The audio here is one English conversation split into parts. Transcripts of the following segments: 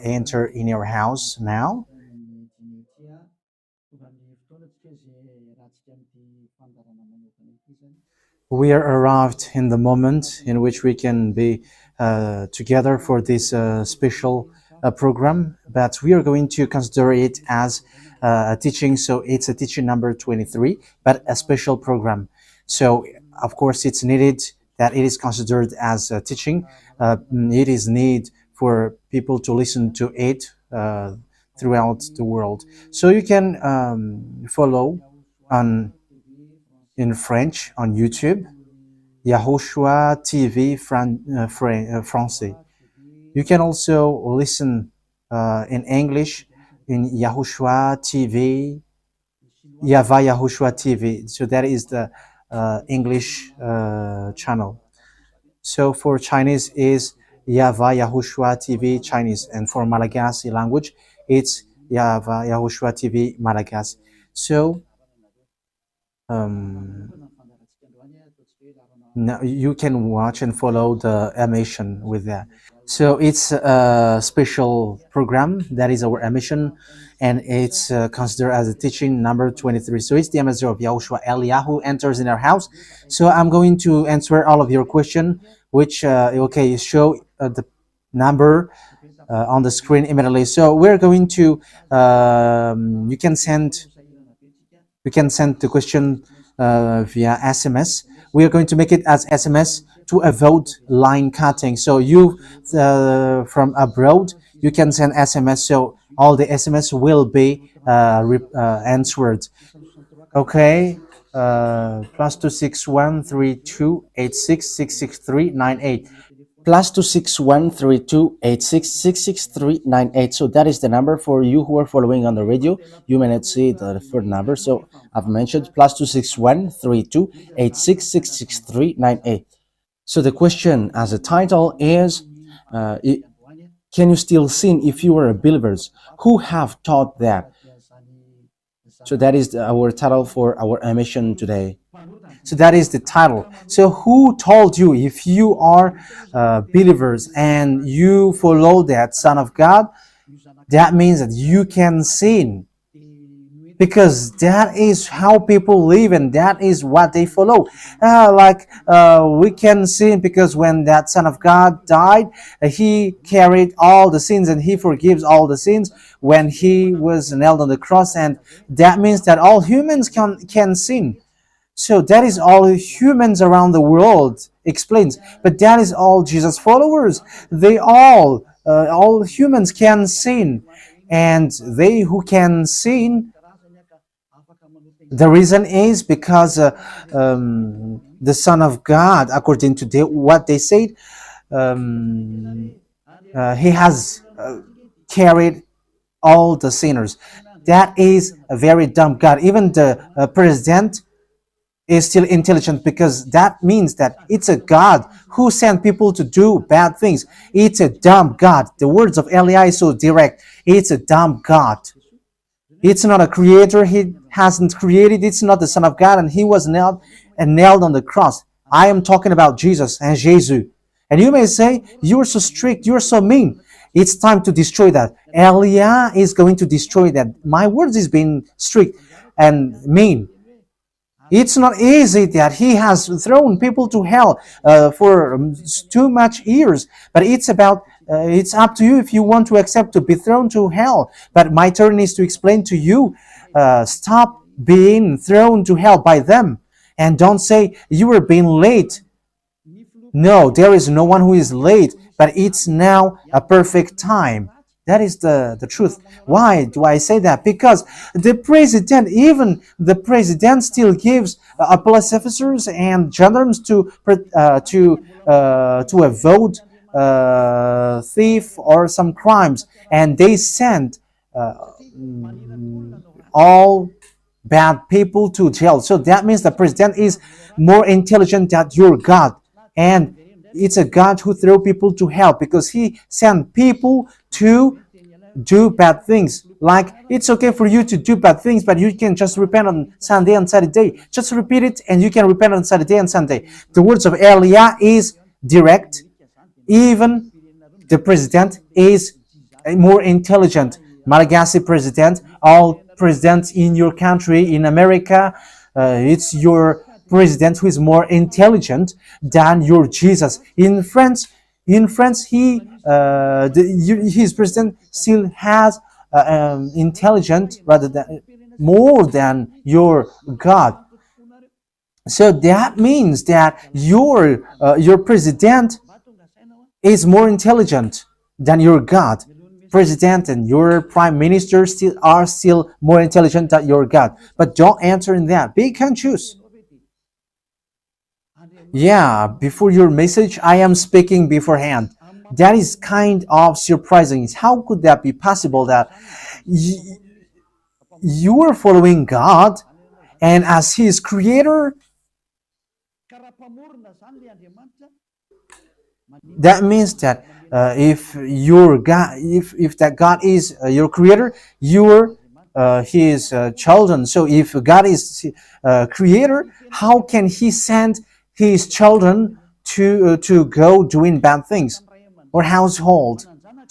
enter in your house now. We are arrived in the moment in which we can be together for this special program, but we are going to consider it as a teaching. So it's a teaching number 23, but a special program. So of course it's needed that it is considered as a teaching. It is need for people to listen to it throughout the world. So you can follow on in French on YouTube, YAHOSHUAH TV Français. You can also listen in English in YAHOSHUAH TV, YAHVAH YAHOSHUAH TV. So that is the English channel. So for Chinese is YAHVAH YAHOSHUAH TV Chinese, and for Malagasy language it's YAHVAH YAHOSHUAH TV Malagasy. So now you can watch and follow the emission with that. So it's a special program that is our emission, and it's considered as a teaching number 23. So it's the ambassador of Yahushua Eliyahu enters in our house. So I'm going to answer all of your question, which okay, show the number on the screen immediately. So we're going to you can send the question via SMS. We are going to make it as SMS to avoid line cutting. So you from abroad, you can send SMS. So all the SMS will be answered. Okay. +2613286666398. +2613286666398. So that is the number for you who are following on the radio. You may not see the third number, so I've mentioned +2613286666398. So the question as a title is, can you still sin if you are believers? Who have taught that? So that is our title for our emission today. So that is the title. So who told you, if you are believers and you follow that Son of God, that means that you can sin? Because that is how people live and that is what they follow. We can sin because when that Son of God died, he carried all the sins and he forgives all the sins when he was nailed on the cross, and that means that all humans can sin. So that is all humans around the world explains. But that is all Jesus followers. They all humans can sin. And they who can sin, the reason is because the Son of God, according to what they said, he has carried all the sinners. That is a very dumb God. Even the president is still intelligent, because that means that it's a God who sent people to do bad things. It's a dumb God. The words of Eli is so direct. It's a dumb God. It's not a creator. He hasn't created. It's not the Son of God, and he was nailed on the cross. I am talking about Jesus and Jesus. And you may say, you're so strict, you're so mean. It's time to destroy that. Elia is going to destroy that. My words is being strict and mean. It's not easy that he has thrown people to hell for too much years. But it's about, it's up to you if you want to accept to be thrown to hell. But my turn is to explain to you, stop being thrown to hell by them. And don't say you were being late. No, there is no one who is late, but it's now a perfect time. That is the truth. Why do I say that? Because the president, even the president, still gives police officers and gendarmes to avoid thief or some crimes, and they send all bad people to jail. So that means the president is more intelligent than your God, and it's a God who throw people to hell because he sent people to do bad things. Like, it's okay for you to do bad things, but you can just repent on Sunday and Saturday. Just repeat it and you can repent on Saturday and Sunday. The words of Elia is direct. Even the president is more intelligent. Malagasy president, all presidents in your country, in America, it's your president who is more intelligent than your Jesus. In France, his president still has intelligent rather than more than your God. So that means that your president is more intelligent than your God. President and your prime minister are still more intelligent than your God. But don't answer in that. Pick and choose. Yeah, before your message, I am speaking beforehand. That is kind of surprising. How could that be possible that you are following God and as His creator? That means that if your God, if that God is your creator, you're His children. So if God is creator, how can He send His children to go doing bad things or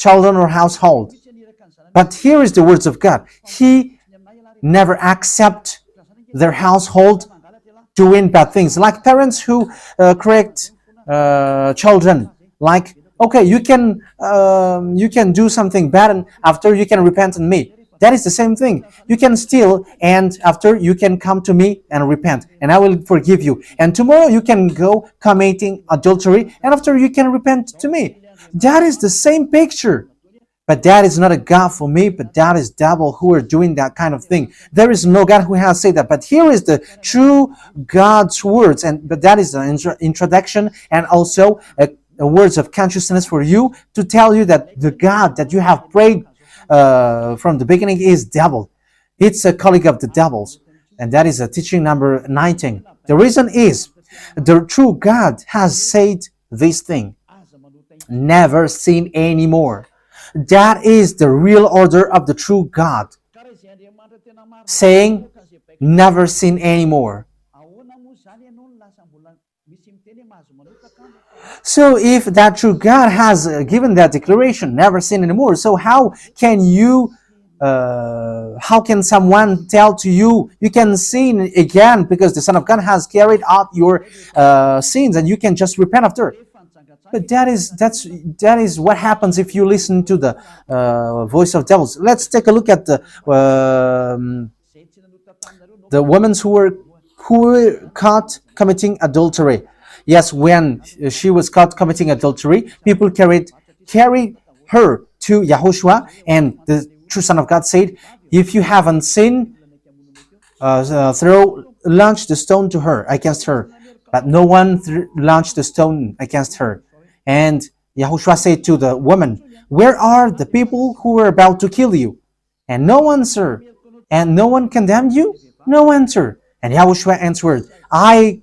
children or household? But here is the words of God. He never accept their household doing bad things, like parents who correct children. Like, okay, you can do something bad, and after you can repent on me. That is the same thing. You can steal, and after you can come to me and repent, and I will forgive you. And tomorrow you can go committing adultery, and after you can repent to me. That is the same picture. But that is not a God for me, but that is devil who are doing that kind of thing. There is no God who has said that. But here is the true God's words, but that is an introduction and also a words of consciousness for you to tell you that the God that you have prayed from the beginning is devil. It's a colleague of the devils. And that is a teaching number 19. The reason is the true God has said this thing. Never sin anymore. That is the real order of the true God. Saying, never sin anymore. So if that true God has given that declaration, never sin anymore, so how can someone tell to you, you can sin again because the Son of God has carried out your sins and you can just repent after? But that is what happens if you listen to the voice of devils. Let's take a look at the women who were caught committing adultery. Yes, when she was caught committing adultery, people carried her to YAHOSHUAH, and the true Son of God said, "If you haven't sinned, launch the stone to her against her." But no one launched the stone against her. And YAHOSHUAH said to the woman, "Where are the people who were about to kill you?" And no answer. And no one condemned you? No answer. And YAHOSHUAH answered, "I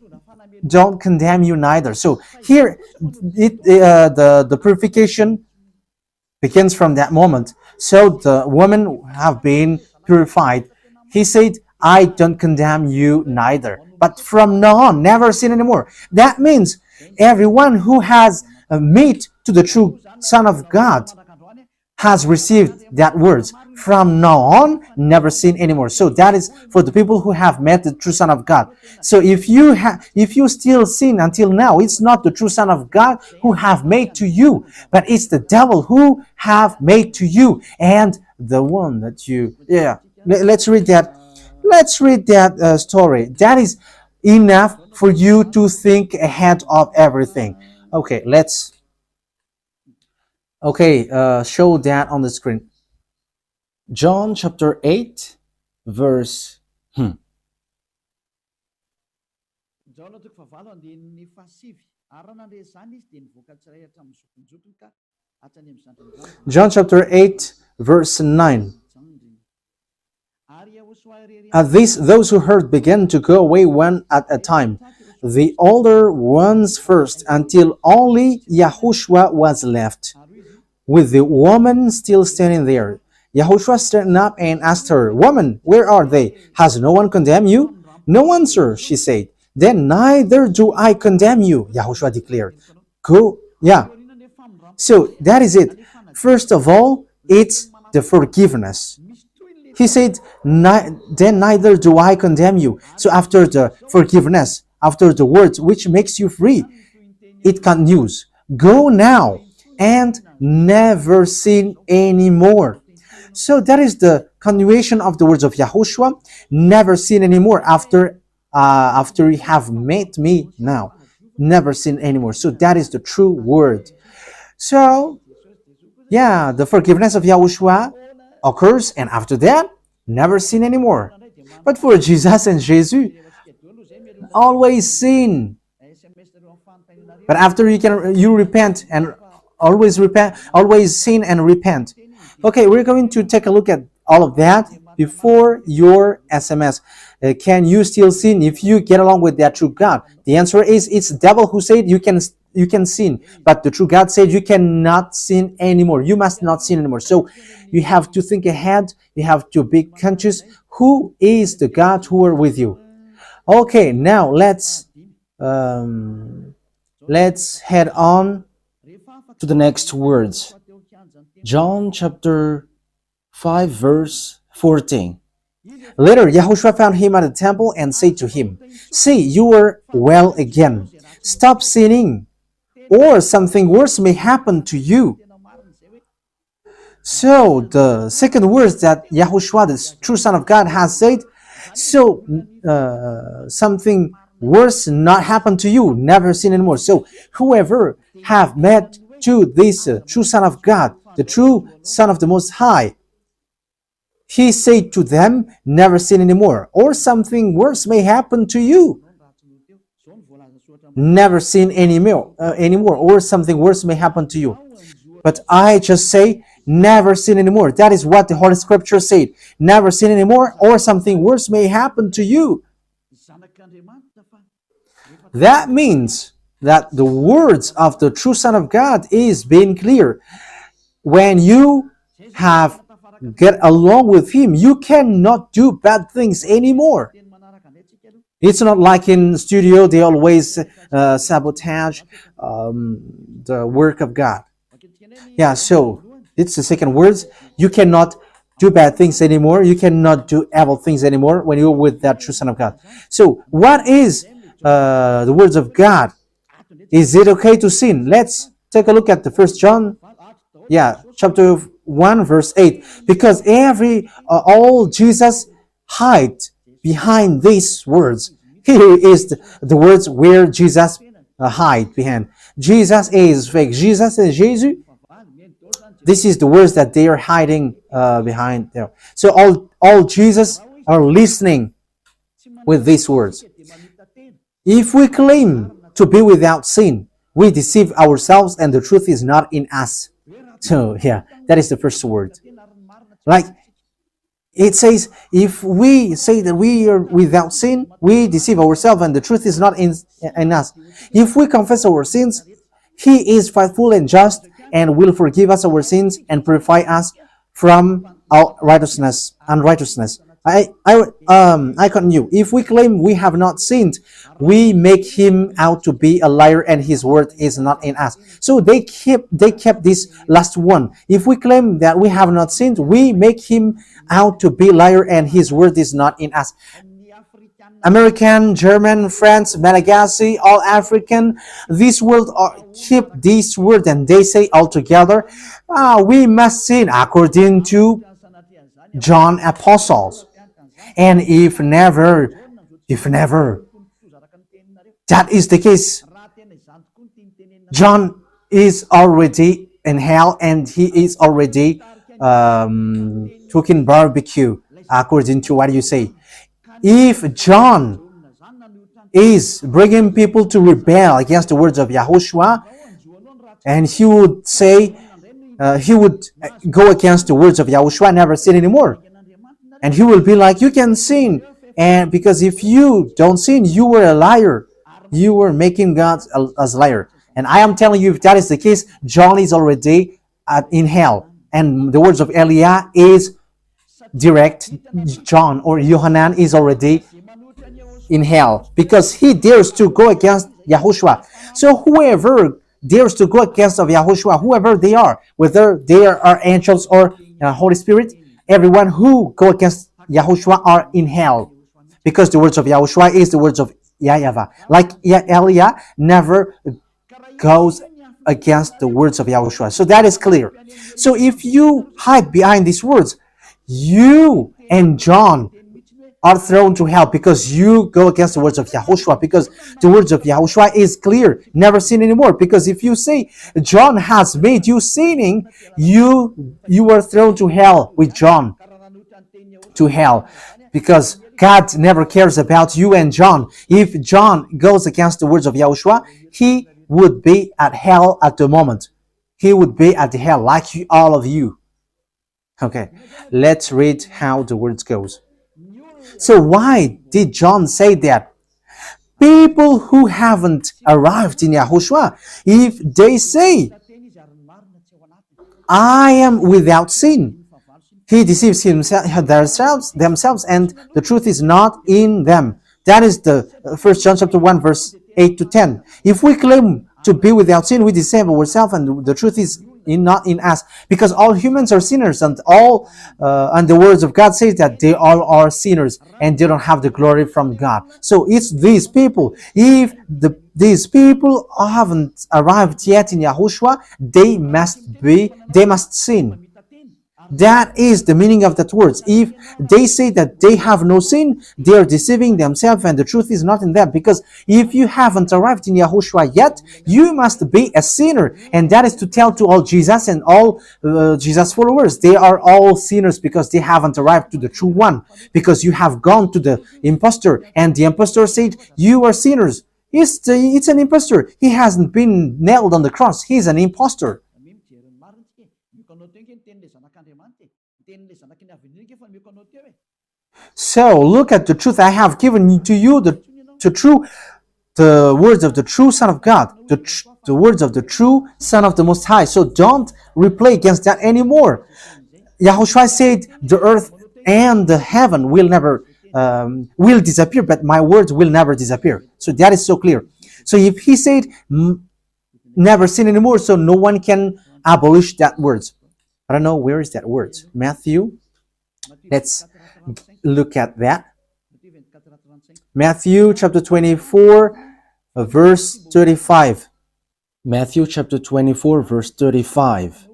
don't condemn you neither." So here, the purification begins from that moment. So the women have been purified. He said, "I don't condemn you neither. But from now on, never sin anymore." That means everyone who has met to the true Son of God has received that words. From now on, never sin anymore. So that is for the people who have met the true Son of God. So if you still sin until now, it's not the true Son of God who have made to you, but it's the devil who have made to you. And the one that you, let's read that. Let's read that story. That is enough for you to think ahead of everything. Okay, show that on the screen. John chapter 8, verse. John chapter 8, verse 9. At this, those who heard began to go away one at a time, the older ones first, until only YAHOSHUAH was left, with the woman still standing there. YAHOSHUAH straightened up and asked her, "Woman, where are they? Has no one condemned you?" "No one, sir," she said. "Then neither do I condemn you," YAHOSHUAH declared. Go, So that is it. First of all, it's the forgiveness. He said, then neither do I condemn you. So after the forgiveness, after the words which makes you free, it continues. Go now and never sin anymore. So that is the continuation of the words of Yahushua. Never sin anymore after you have met me now. Never sin anymore. So that is the true word. So yeah, the forgiveness of Yahushua occurs, and after that, never sin anymore. But for Jesus and Jesus, always sin. But after you repent and always sin and repent. Okay, we're going to take a look at all of that before your SMS. Can you still sin if you get along with that true God? The answer is it's the devil who said you can sin, but the true God said you cannot sin anymore. You must not sin anymore. So you have to think ahead. You have to be conscious. Who is the God who are with you? Okay, now let's head on to the next words. John chapter 5 verse 14. Later, Yahushua found him at the temple and said to him, "See, you are well again. Stop sinning, or something worse may happen to you." So the second words that Yahushua, the true Son of God, has said, so something worse not happen to you, never sin anymore. So whoever have met to this true Son of God, the true Son of the Most High, he said to them, never sin anymore, or something worse may happen to you. Never sin anymore, or something worse may happen to you. But I just say, never sin anymore. That is what the Holy Scripture said. Never sin anymore, or something worse may happen to you. That means that the words of the true Son of God is being clear. When you have get along with him, you cannot do bad things anymore. It's not like in studio, they always sabotage the work of God. Yeah, so it's the second words. You cannot do bad things anymore. You cannot do evil things anymore when you're with that true Son of God. So what is the words of God? Is it okay to sin? Let's take a look at the First John, chapter 1, verse 8. Because all Jesus hide behind these words. Here is the words where Jesus hide behind. Jesus is fake. Jesus and Jesus. This is the words that they are hiding behind there. So all Jesus are listening with these words. If we claim to be without sin, we deceive ourselves and the truth is not in us. So yeah, that is the first word. Like it says, if we say that we are without sin, we deceive ourselves and the truth is not in us. If we confess our sins, he is faithful and just and will forgive us our sins and purify us from our unrighteousness. I continue. If we claim we have not sinned, we make him out to be a liar and his word is not in us. So they kept this last one. If we claim that we have not sinned, we make him out to be a liar and his word is not in us. American, German, French, Malagasy, all African, this world keep this word and they say all together, we must sin according to John Apostles. And if never, that is the case, John is already in hell and he is already cooking barbecue, according to what you say. If John is bringing people to rebel against the words of Yahushua, and he would say, he would go against the words of Yahushua, never sin anymore. And he will be like, you can sin. And because if you don't sin, you were a liar. You were making God as a liar. And I am telling you, if that is the case, John is already in hell. And the words of Eliah is direct. John or Yohanan is already in hell because he dares to go against Yahushua. So whoever dares to go against of Yahushua, whoever they are, whether they are angels or Holy Spirit, everyone who go against Yahushua are in hell, because the words of Yahushua is the words of YAHVAH. Like Elia never goes against the words of Yahushua. So that is clear. So if you hide behind these words, you and John are thrown to hell because you go against the words of Yahushua, because the words of Yahushua is clear, never sin anymore. Because if you say John has made you sinning, you are thrown to hell with John, to hell, because God never cares about you and John. If John goes against the words of Yahushua, he would be at hell at the moment. He would be at the hell like all of you. Okay, let's read how the words goes. So why did John say that? People who haven't arrived in Yahushua, if they say, I am without sin, he deceives themselves, and the truth is not in them. That is the 1 John chapter 1, verse 8 to 10. If we claim to be without sin, we deceive ourselves, and the truth is not in us, because all humans are sinners, and and the words of God says that they all are sinners and they don't have the glory from God. So it's these people. If these people haven't arrived yet in Yahushua, they must sin. That is the meaning of that words. If they say that they have no sin, they are deceiving themselves, and the truth is not in them. Because if you haven't arrived in Yahushua yet, you must be a sinner. And that is to tell to all Jesus and all Jesus followers. They are all sinners because they haven't arrived to the true one. Because you have gone to the impostor, and the impostor said, you are sinners. It's an impostor. He hasn't been nailed on the cross. He's an impostor. So look at the truth. I have given to you the words of the true Son of God, the words of the true Son of the Most High. So don't replay against that anymore. Yahushua said the earth and the heaven will never will disappear, but my words will never disappear. So that is so clear. So if he said never sin anymore, so no one can abolish that words. I don't know, where is that words? Matthew. Let's look at that. Matthew chapter 24, verse 35. Matthew chapter 24, verse 35.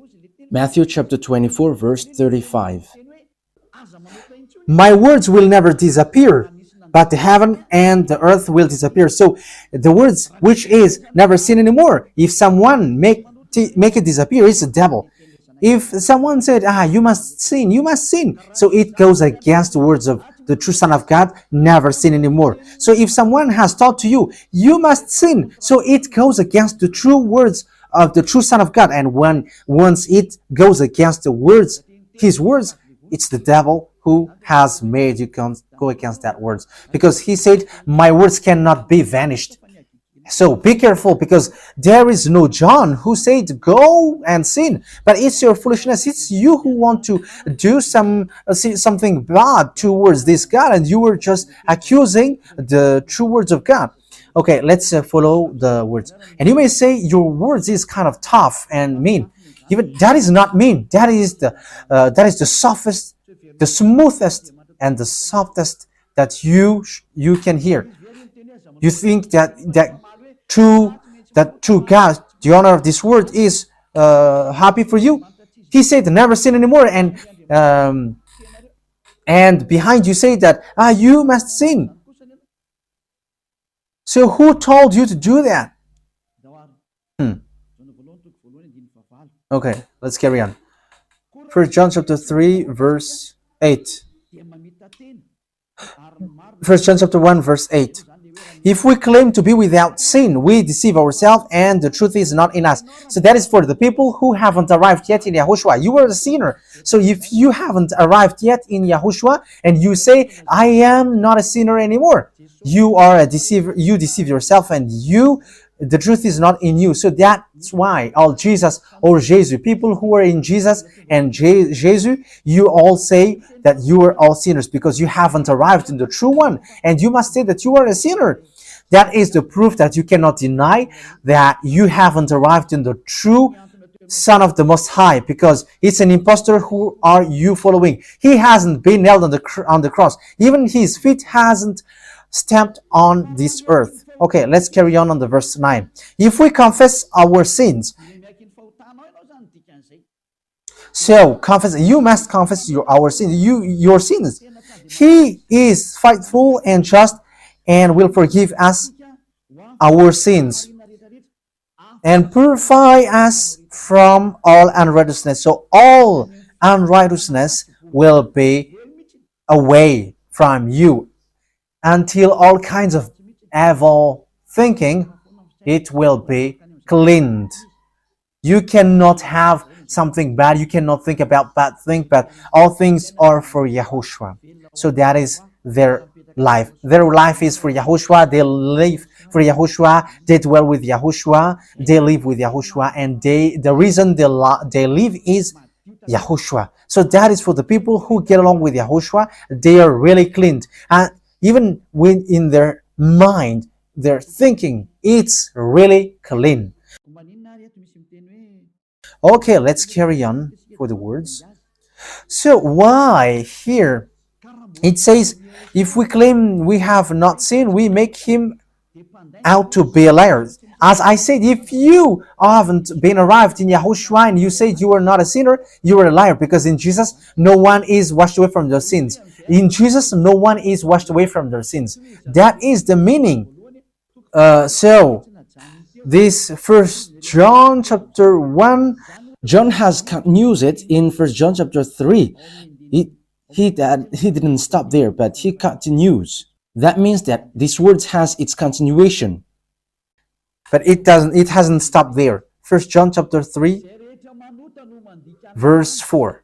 Matthew chapter 24, verse 35. My words will never disappear, but the heaven and the earth will disappear. So the words which is never sin anymore, if someone make it disappear, it's the devil. If someone said, you must sin, you must sin. So it goes against the words of the true Son of God, never sin anymore. So if someone has taught to you, you must sin. So it goes against the true words of the true Son of God. And once it goes against the words, his words, it's the devil who has made you go against that words. Because he said, my words cannot be vanished. So be careful, because there is no John who said go and sin, but it's your foolishness. It's you who want to do something bad towards this God, and you were just accusing the true words of God. Okay, let's follow the words. And you may say your words is kind of tough and mean. Even that is not mean. That is the softest, the smoothest, and the softest that you can hear. You think that true God, the honor of this word is happy for you. He said never sin anymore, and behind you say that you must sin. So who told you to do that? Okay, let's carry on. 1 John chapter 3, verse 8. 1 John chapter 1, verse 8. If we claim to be without sin, we deceive ourselves, and the truth is not in us. So that is for the people who haven't arrived yet in Yahushua. You are a sinner. So if you haven't arrived yet in Yahushua, and you say, I am not a sinner anymore, you are a deceiver. You deceive yourself, and the truth is not in you. So that's why all Jesus or Jesus, people who are in Jesus and Jesus, you all say that you are all sinners, because you haven't arrived in the true one, and you must say that you are a sinner. That is the proof that you cannot deny that you haven't arrived in the true Son of the Most High, because it's an impostor. Who are you following? He hasn't been nailed on the cross. Even his feet hasn't stamped on this earth. Okay, let's carry on the verse 9. If we confess our sins, so confess, you must confess our sins, your sins. He is faithful and just and will forgive us our sins and purify us from all unrighteousness. So all unrighteousness will be away from you until all kinds of evil thinking, it will be cleaned. You cannot have something bad. You cannot think about bad things, but all things are for Yahushua. So that is their life. Their life is for Yahushua. They live for Yahushua. They dwell with Yahushua. They live with Yahushua. And the reason they live is Yahushua. So that is for the people who get along with Yahushua. They are really cleaned. And even when in their mind, their thinking, it's really clean. Okay, let's carry on for the words. So why here it says, if we claim we have not sinned, we make him out to be a liar. As I said, if you haven't been arrived in Yahushua and you say you are not a sinner, you are a liar, because in Jesus, no one is washed away from their sins. In Jesus, no one is washed away from their sins. That is the meaning. So this First John chapter 1, John has continued it in First John chapter 3. He didn't stop there, but he continues. That means that this word has its continuation. But it hasn't stopped there. First John chapter 3, verse 4.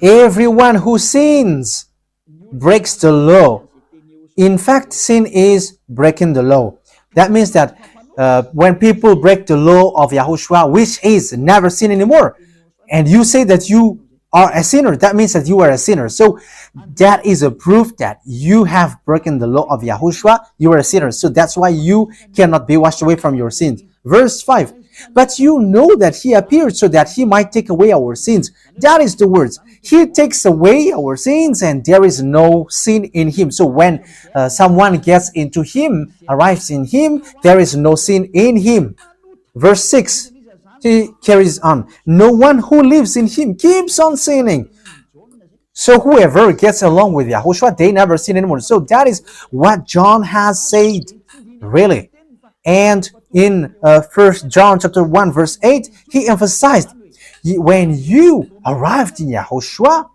Everyone who sins breaks the law. In fact, sin is breaking the law. That means that when people break the law of Yahushua, which is never sin anymore, and you say that you are a sinner, that means that you are a sinner. So that is a proof that you have broken the law of Yahushua. You are a sinner. So that's why you cannot be washed away from your sins. Verse 5. But you know that he appeared so that he might take away our sins. That is the words. He takes away our sins, and there is no sin in him. So when someone gets into him, arrives in him, there is no sin in him. Verse 6, he carries on. No one who lives in him keeps on sinning. So whoever gets along with Yahushua, they never sin anymore. So that is what John has said, really. And in 1 John chapter 1 verse 8, he emphasized, when you arrived in Yahushua,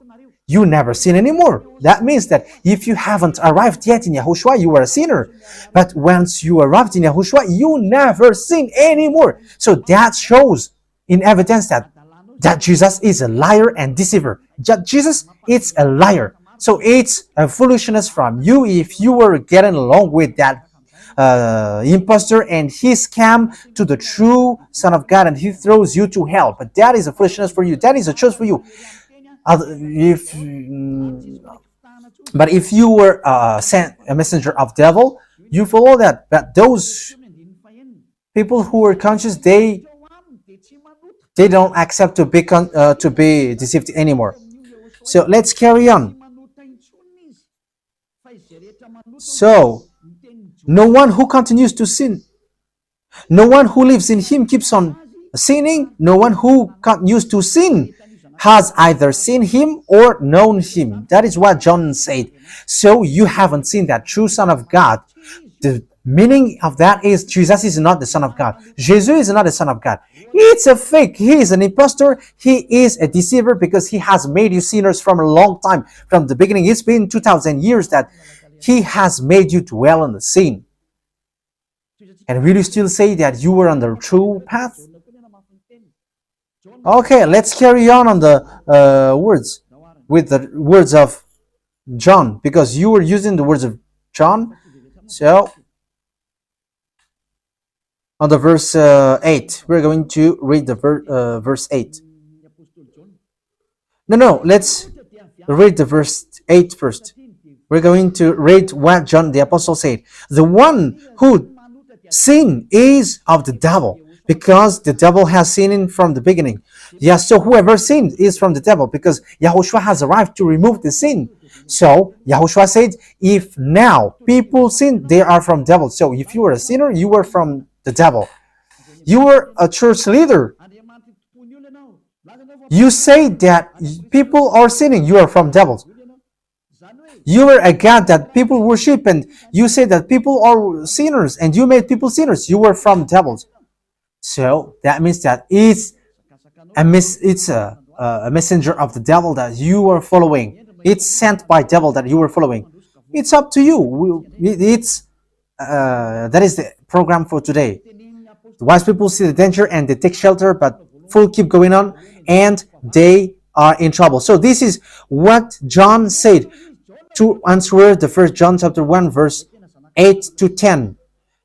you never sin anymore. That means that if you haven't arrived yet in Yahushua, you are a sinner. But once you arrived in Yahushua, you never sin anymore. So that shows in evidence that Jesus is a liar and deceiver. Jesus is a liar. So it's a foolishness from you if you were getting along with that impostor and he scam to the true Son of God and he throws you to hell. But that is a foolishness for you. That is a choice for you. But if you were sent a messenger of devil, you follow that. But those people who are conscious, they don't accept to be deceived anymore. So let's carry on. So no one who continues to sin, no one who lives in him keeps on sinning. No one who continues to sin has either seen him or known him. That is what John said. So you haven't seen that true Son of God. The meaning of that is Jesus is not the Son of God. Jesus is not the Son of God. It's a fake. He is an impostor. He is a deceiver because he has made you sinners from a long time. From the beginning, it's been 2,000 years that he has made you dwell on the sin. And will you still say that you were on the true path? Okay, let's carry on the words with the words of John, because you were using the words of John. So on the verse 8, we're going to read the verse 8. No, let's read the verse 8 first. We're going to read what John the Apostle said. The one who sin is of the devil, because the devil has sinned from the beginning. Yes, so whoever sinned is from the devil, because Yahushua has arrived to remove the sin. So Yahushua said, if now people sin, they are from devil. So if you were a sinner, you were from the devil. You were a church leader. You say that people are sinning, you are from devils. You were a God that people worship, and you say that people are sinners, and you made people sinners. You were from devils. So that means that it's a messenger of the devil that you are following. It's sent by devil that you are following. It's up to you. That is the program for today. The wise people see the danger and they take shelter, but fool keep going on, and they are in trouble. So this is what John said to answer the first John chapter 1 verse 8 to 10.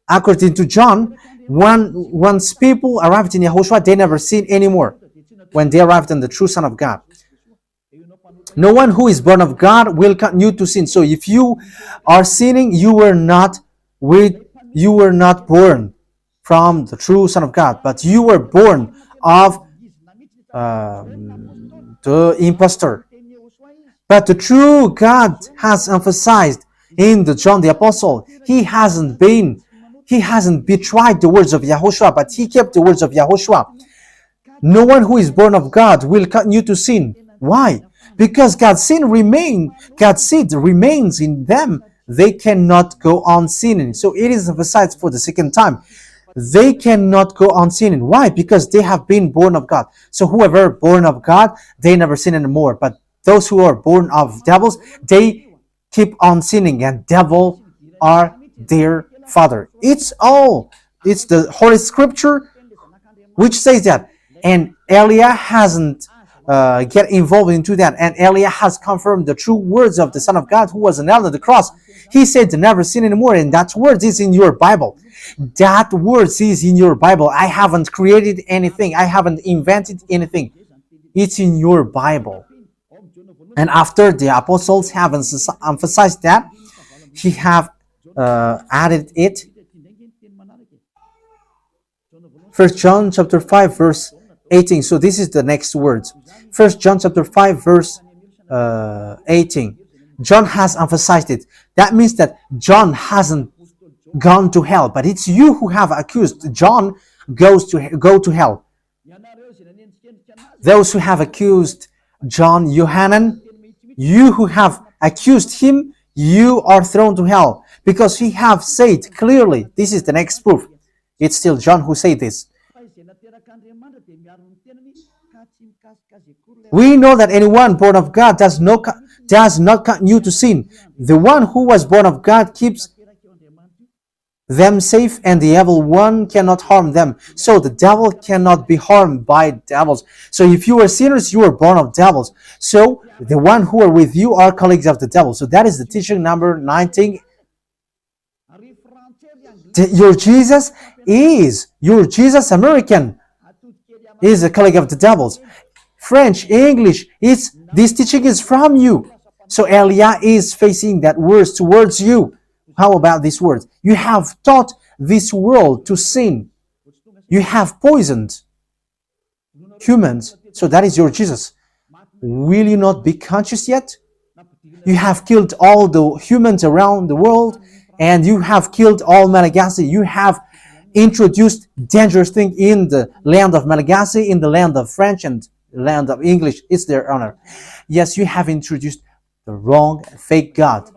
According to John, once people arrived in Yahushua, they never sin anymore when they arrived in the true Son of God. No one who is born of God will continue to sin. So if you are sinning, you were not born from the true Son of God, but you were born of the impostor. But the true God has emphasized in the John the Apostle, he hasn't betrayed the words of Yahushua, but he kept the words of Yahushua. No one who is born of God will continue to sin. Why? Because God's seed remains in them. They cannot go on sinning. So it is emphasized for the second time. They cannot go on sinning. Why? Because they have been born of God. So whoever born of God, they never sin anymore. But those who are born of devils, they keep on sinning, and devil are their father. It's the Holy Scripture which says that. And Elia hasn't get involved into that. And Elia has confirmed the true words of the Son of God who was nailed on the cross. He said to never sin anymore, and that word is in your Bible. That word is in your Bible. I haven't created anything. I haven't invented anything. It's in your Bible. And after the apostles have emphasized that, he have added it. 1 John chapter 5 verse 18. So this is the next words. 1 John chapter 5 verse 18. John has emphasized it. That means that John hasn't gone to hell, but it's you who have accused John go to hell. Those who have accused John Yohanan, you who have accused him, you are thrown to hell, because he have said clearly. This is the next proof. It's still John who said this. We know that anyone born of God does not continue to sin. The one who was born of God keeps them safe, and the evil one cannot harm them. So the devil cannot be harmed by devils. So if you are sinners, you are born of devils. So the one who are with you are colleagues of the devil. So that is the teaching number 19. Your Jesus American is a colleague of the devils. French, English, this teaching is from you. So Elia is facing that words towards you. How about these words? You have taught this world to sin. You have poisoned humans. So that is your Jesus. Will you not be conscious yet? You have killed all the humans around the world, and you have killed all Malagasy. You have introduced dangerous things in the land of Malagasy, in the land of French, and the land of English. It's their honor. Yes, you have introduced the wrong, fake God.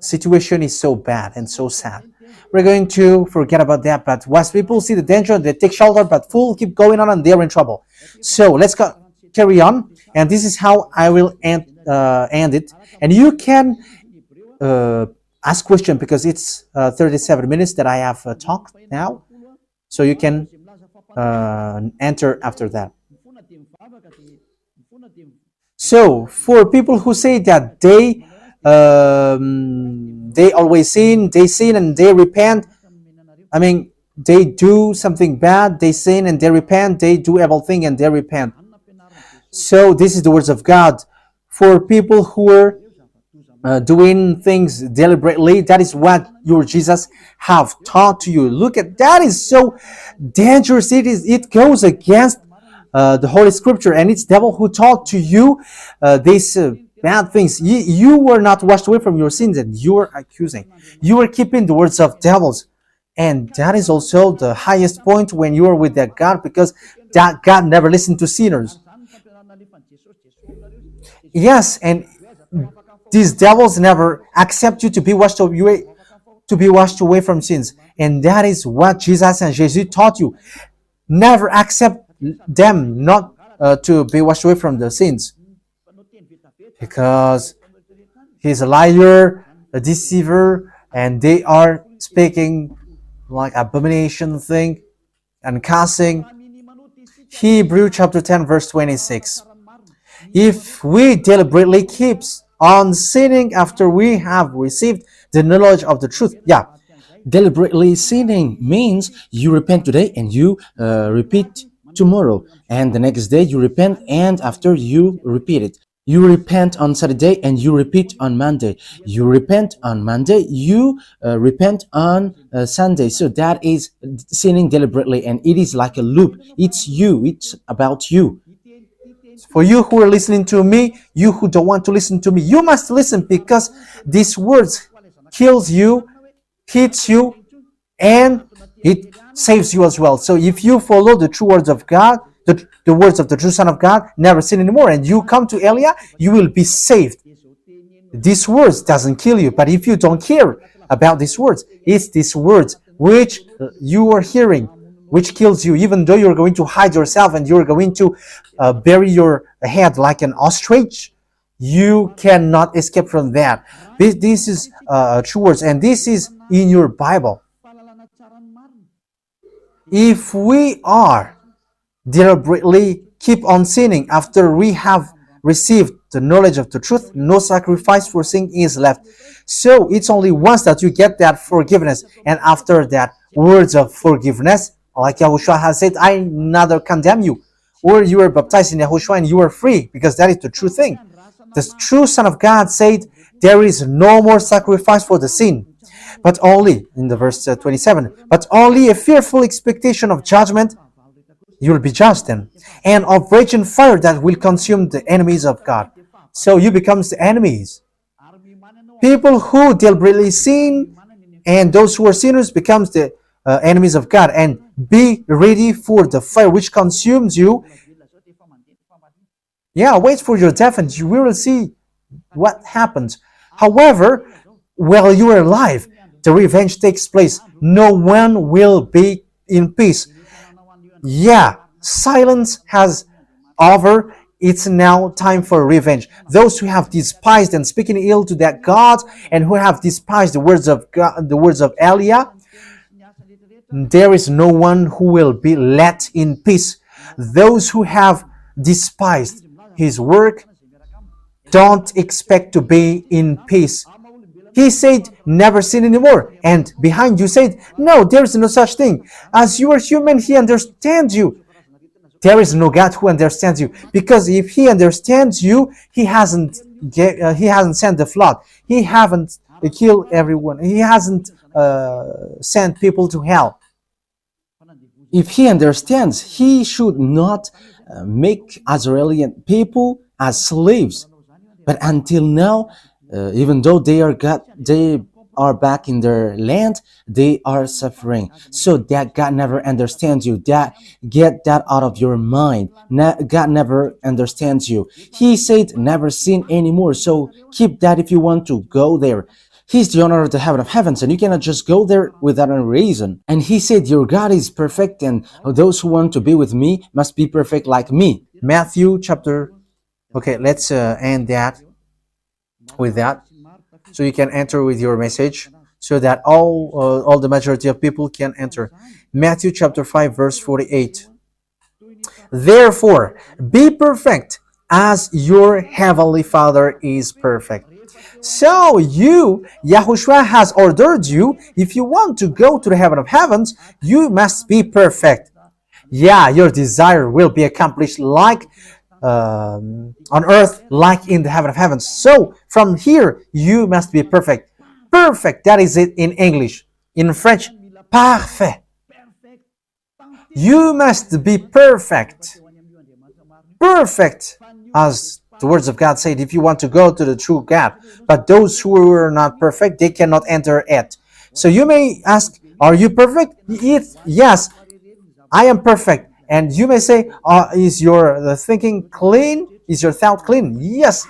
Situation is so bad and so sad. We're going to forget about that, but once people see the danger, they take shelter, but fools keep going on and they're in trouble. So let's carry on, and this is how I will end it. And you can ask question, because it's 37 minutes that I have talked now, so you can enter after that. So for people who say that they always sin, and they repent. I mean, they do something bad, they sin and they repent, they do evil thing and they repent. So this is the words of God for people who are doing things deliberately. That is what your Jesus have taught to you. Look at that, is so dangerous. It goes against the Holy Scripture, and it's devil who taught to you these bad things. You were not washed away from your sins, and you were accusing. You were keeping the words of devils, and that is also the highest point when you are with that God, because that God never listened to sinners. Yes, and these devils never accept you to be washed away from sins, and that is what Jesus and Jesus taught you. Never accept them not to be washed away from the sins, because he's a liar, a deceiver, and they are speaking like abomination thing and cussing. Hebrew chapter 10 verse 26. If we deliberately keep on sinning after we have received the knowledge of the truth, Deliberately sinning means you repent today and you repeat tomorrow, and the next day you repent, and after you repeat it. You repent on Saturday and you repeat on Monday. You repent on Monday, you repent on Sunday. So that is sinning deliberately, and it is like a loop. It's you, it's about you. for you who are listening to me, you who don't want to listen to me, you must listen, because these words kills you, hits you, and it saves you as well. So if you follow the true words of God, the words of the true Son of God, never sin anymore, and you come to Elia, you will be saved. These words doesn't kill you, but if you don't care about these words, it's these words which you are hearing which kills you, even though you're going to hide yourself and you're going to bury your head like an ostrich. You cannot escape from that. This is true words, and this is in your Bible. If we are deliberately keep on sinning after we have received the knowledge of the truth, no sacrifice for sin is left. So it's only once that you get that forgiveness, and after that, words of forgiveness, like Yahushua has said, I neither condemn you. Or you are baptized in Yahushua and you are free, because that is the true thing. The true Son of God said, there is no more sacrifice for the sin, but only, in the verse 27, but only a fearful expectation of judgment. You will be judged then, and of raging fire that will consume the enemies of God. So you become the enemies. People who deliberately sin and those who are sinners becomes the enemies of God, and be ready for the fire which consumes you. Wait for your death and you will see what happens. However, while you are alive, the revenge takes place. No one will be in peace. Silence has over. It's now time for revenge. Those who have despised and speaking ill to that God, and who have despised the words of God, the words of Elia, there is no one who will be let in peace. Those who have despised his work don't expect to be in peace. He said, never sin anymore. And behind you said, no, there is no such thing. As you are human, he understands you. There is no God who understands you, because if he understands you, he hasn't sent the flood. He haven't killed everyone. He hasn't sent people to hell. If he understands, he should not make Israeli people as slaves. But until now, even though they are back in their land, they are suffering. So that God never understands you. Get that out of your mind. God never understands you. He said never sin anymore. So keep that if you want to go there. He's the owner of the heaven of heavens, and you cannot just go there without a reason. And he said, your God is perfect, and those who want to be with me must be perfect like me. Matthew chapter... Okay, let's end that with that, so you can enter with your message, so that all the majority of people can enter. Matthew chapter 5 verse 48. Therefore, be perfect as your heavenly Father is perfect. So Yahushua has ordered you, if you want to go to the heaven of heavens, you must be perfect. Your desire will be accomplished like on earth like in the heaven of heavens. So from here, you must be perfect. Perfect, that is it in English. In French, parfait. You must be perfect. Perfect, as the words of God said, if you want to go to the true God. But those who are not perfect, they cannot enter it. So you may ask, are you perfect? Yes, I am perfect. And you may say, is your thinking clean? Is your thought clean? Yes,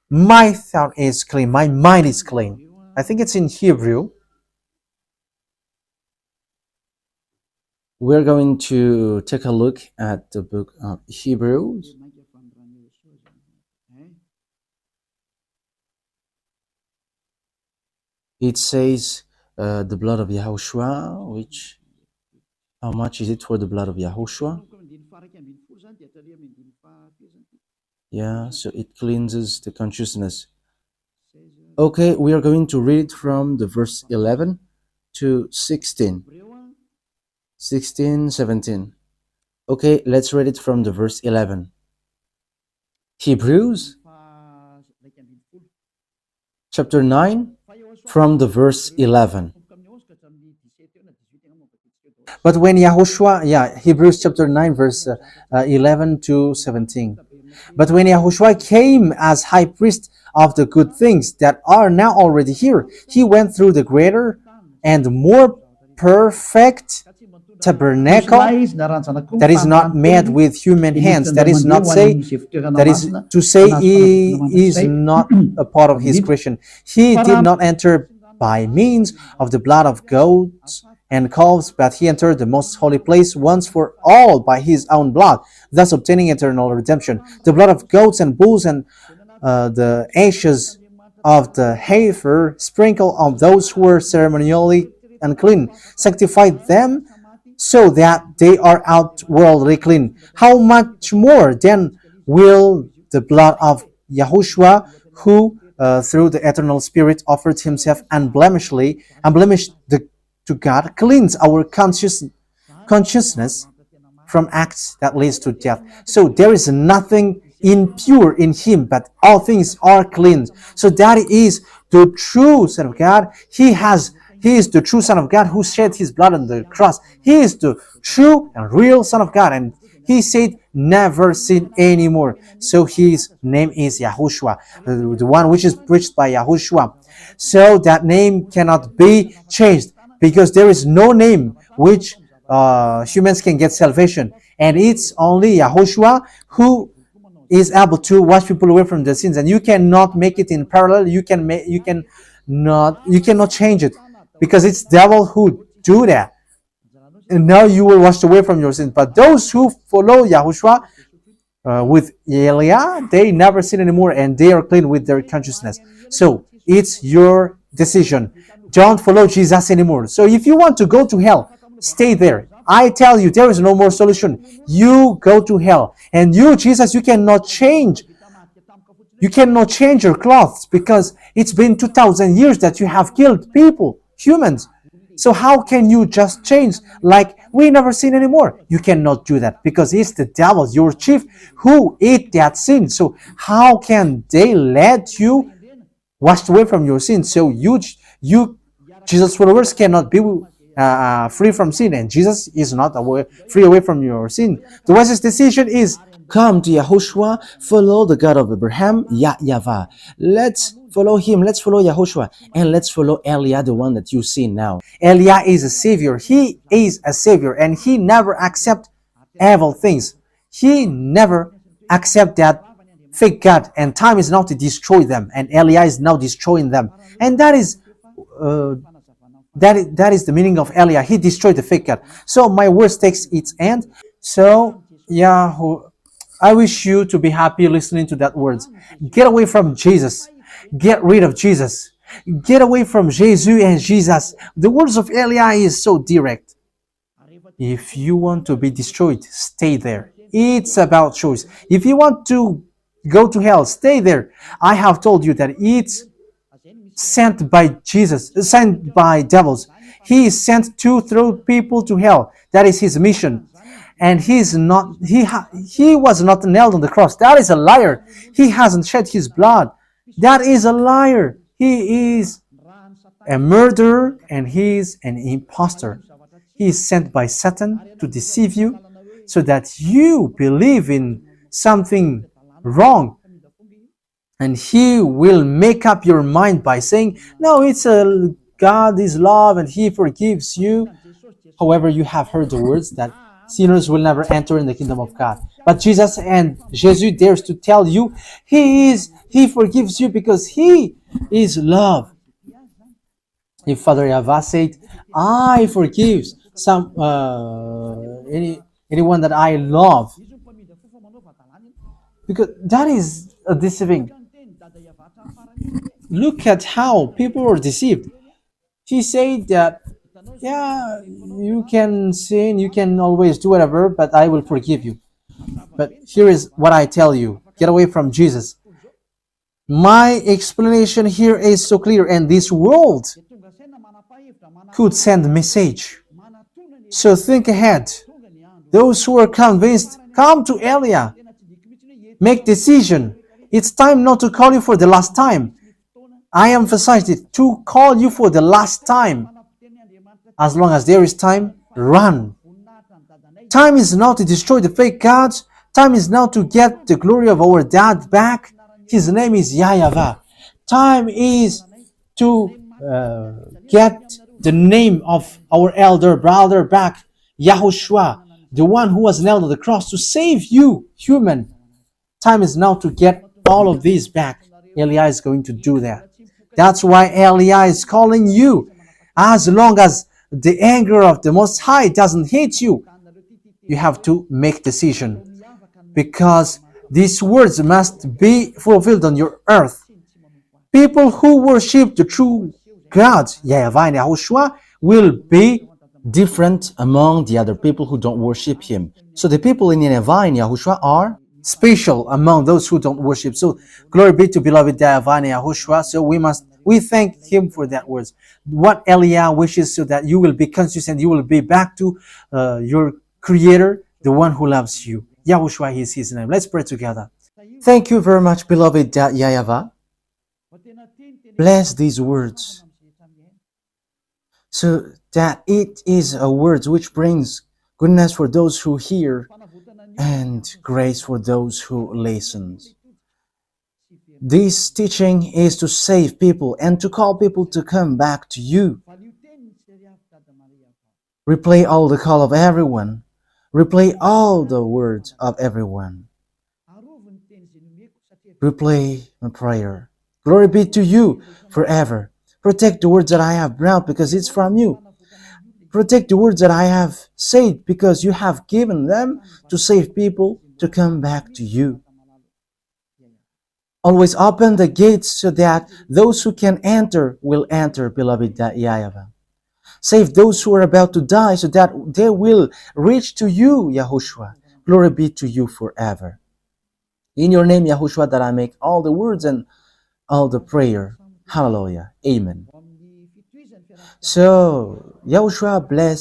my thought is clean. My mind is clean. I think it's in Hebrew. We're going to take a look at the book of Hebrews. It says the blood of YAHOSHUAH, which, how much is it for the blood of YAHOSHUAH? Yeah, so it cleanses the consciousness. Okay, we are going to read from the verse 11 to 16. 16, 17. Okay, let's read it from the verse 11. Hebrews chapter 9 from the verse 11. But when Yahushua, Hebrews chapter 9, verse 11 to 17. But when Yahushua came as high priest of the good things that are now already here, he went through the greater and more perfect tabernacle that is not made with human hands. That is to say he is not a part of his creation. He did not enter by means of the blood of goats and calves, but he entered the most holy place once for all by his own blood, thus obtaining eternal redemption. The blood of goats and bulls and the ashes of the heifer sprinkled on those who were ceremonially unclean, sanctified them so that they are outwardly clean. How much more then will the blood of Yahushua, who through the eternal Spirit offered himself unblemished to God, cleanse our consciousness from acts that leads to death. So there is nothing impure in him, but all things are cleansed. So that is the true Son of God. He is the true Son of God who shed his blood on the cross. He is the true and real Son of God, and he said, never sin anymore. So his name is Yahushua, the one which is preached by Yahushua. So that name cannot be changed, because there is no name which humans can get salvation, and it's only Yahushua who is able to wash people away from their sins. And you cannot make it in parallel. You cannot change it, because it's devil who do that. And now you will wash away from your sins. But those who follow Yahushua with Eliah, they never sin anymore, and they are clean with their consciousness. So it's your decision. Don't follow Jesus anymore. So if you want to go to hell, stay there. I tell you, there is no more solution. You go to hell. And you, Jesus, you cannot change. You cannot change your clothes, because it's been 2,000 years that you have killed people, humans. So how can you just change like we never sin anymore? You cannot do that, because it's the devil, your chief, who ate that sin. So how can they let you wash away from your sin? So you Jesus followers cannot be free from sin, and Jesus is not free away from your sin. The wisest decision is come to Yahushua, follow the God of Abraham, YAHVAH. Let's follow him, let's follow Yahushua, and let's follow Eliah, the one that you see now. Eliah is a savior. He is a savior, and he never accept evil things. He never accept that fake God, and time is now to destroy them, and Eliah is now destroying them. And that is the meaning of Eliah. He destroyed the fake God. So my words takes its end. So I wish you to be happy listening to that words. Get away from Jesus. Get rid of Jesus. Get away from Jesus and Jesus. The words of Eliah is so direct. If you want to be destroyed, stay there. It's about choice. If you want to go to hell, stay there. I have told you that it's sent by Jesus, sent by devils. He is sent to throw people to hell. That is his mission. and he was not nailed on the cross. That is a liar. He hasn't shed his blood. That is a liar. He is a murderer and he is an impostor. He is sent by Satan to deceive you so that you believe in something wrong. And he will make up your mind by saying, no, God is love and he forgives you. However, you have heard the words that sinners will never enter in the kingdom of God. But Jesus dares to tell you, he forgives you because he is love. If Father YAHVAH said, I forgive anyone that I love, because that is a deceiving. Look at how people are deceived. He said that, yeah, you can sin, you can always do whatever, but I will forgive you. But here is what I tell you. Get away from Jesus. My explanation here is so clear, and this world could send a message. So think ahead. Those who are convinced, come to Elia. Make decision. It's time not to call you for the last time. I emphasize it, to call you for the last time. As long as there is time, run. Time is now to destroy the fake gods. Time is now to get the glory of our dad back. His name is YAHVAH. Time is to get the name of our elder brother back, YAHOSHUAH, the one who was nailed on the cross to save you, human. Time is now to get all of these back. Elia is going to do that. That's why Elia is calling you. As long as the anger of the Most High doesn't hit you, you have to make decision, because these words must be fulfilled on your earth. People who worship the true God, YAHVAH and YAHOSHUAH, will be different among the other people who don't worship him. So the people in YAHVAH and YAHOSHUAH are special among those who don't worship. So glory be to beloved YAHVAH and YAHOSHUAH. So we thank him for that words. What Elia wishes, so that you will be consistent, you will be back to your Creator, the one who loves you. YAHOSHUAH is his name. Let's pray together. Thank you very much, beloved YAHVAH. Bless these words, so that it is a word which brings goodness for those who hear and grace for those who listen. This teaching is to save people and to call people to come back to you. Replay all the call of everyone. Replay all the words of everyone. Replay my prayer. Glory be to you forever. Protect the words that I have brought, because it's from you. Protect the words that I have said, because you have given them to save people to come back to you. Always open the gates so that those who can enter will enter, beloved YAHVAH. Save those who are about to die so that they will reach to you, YAHOSHUAH. Glory be to you forever. In your name, YAHOSHUAH, that I make all the words and all the prayer. Hallelujah. Amen. So, YAHOSHUAH bless